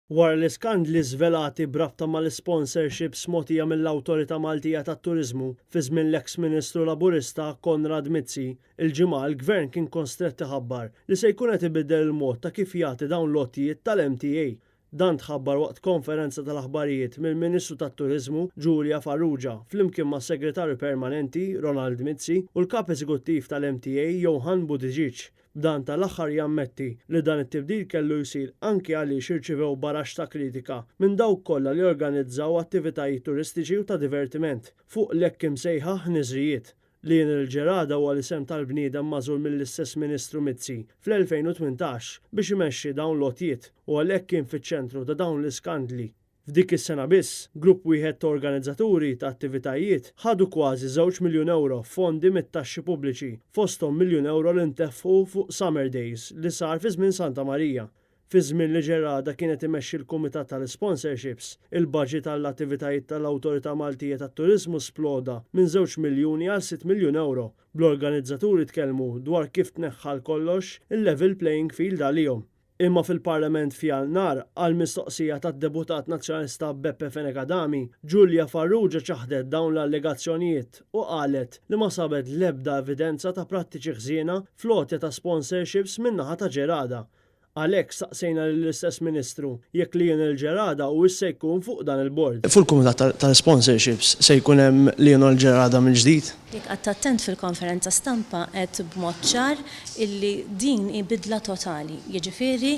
Wara l-iskandli żvelati brabta mal-sponsorships mogħtija mill-Awtorità Maltija tat-Turiżmu fi żmien l-eks Ministru Laburista Konrad Mizzi, il-ġimgħa l-Gvern kien kostret iħabbar li se jkun qed ibiddel il-mod ta' kif jagħti dawn l-lotjijiet tal-MTA. Dan tħabbar waqt konferenza tal-aħbarijiet mill-Ministru tat-Turiżmu Giulia Farrugia flimkien mas-Segretarju Permanenti Ronald Mizzi u l-Kap Eżekuttiv tal-MTA Johan Buttigieg. B'dan tal-aħħar jammetti li dan it-tibdil kellu jsir anke għaliex irċivew baraxx ta' kritika minn dawk kollha li organizzaw attivitajiet turistiċi u ta' divertiment fuq l-hekk imsejħa ħniżrijiet. Lien il-ġerada huwa l-isem tal-bniedem magħżul mill-istess Ministru Mizzi fl-2018 biex imexxi dawn l-lotjiet u għalhekk kien fiċ-ċentru ta' dawn l-iskandli. F'dik is-sena biss, grupp wieħed ta' organizzaturi ta' attivitajiet ħadu kważi €2 miljun fondi mit-taxxi pubbliċi, fosthom €1 li nteffu fuq Summer Days li sar fi żmien Santa Marija. Fi żmien li ġerada kienet imexxi l-Kumitat tal-Sponsorships, il-baġit tal-attivitajiet tal-Awtorità Maltija tat-Turiżmu sploda minn €2 miljuni għal €6 miljun. Bl-organizzaturi tkellmu dwar kif tneħħal kollox il-level playing field għalihom. Imma fil-Parlament f'Jannar għal mistoqsija tad-Deputat Nazzjonalista Beppe Fenekadami, Giulia Farrugia ċaħdet dawn l-allegazzjonijiet u qalet li ma sabet l-ebda evidenza ta' prattiċi ħżiena fl-għotja ta' sponsorships min-naħa ta' ġerada. Għalhekk staqsejna lill-istess Ministru jekk Lien il-Ġerada u se jkun fuq dan il-bord. Fuq il-Kumitat tal-Sponsorships se jkun hemm Lien il-Ġerada minn ġdid? Jekk qatt attent fil-konferenza stampa qed b'mod ċar illi din hi bidla totali. Jiġifieri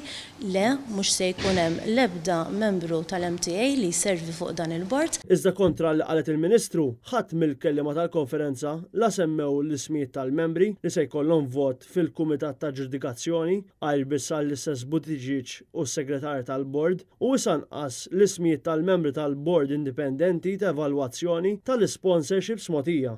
le mhux se jkun hemm l-ebda membru tal-MTA li jservi fuq dan il-bord. Iżda kontra li qalet il-Ministru, ħadd mill-kelliema tal-konferenza la semmew l-ismijiet tal-membri li se jkollhom vot fil-Kumitat ta' Ġudikazzjoni għajr biss l-istess Buttigieg u s-Segretarju tal-Bord u isanqas l-ismijiet tal-membri tal-Bord Indipendenti ta' Evalwazzjoni tal-Sponsorships mogħtija.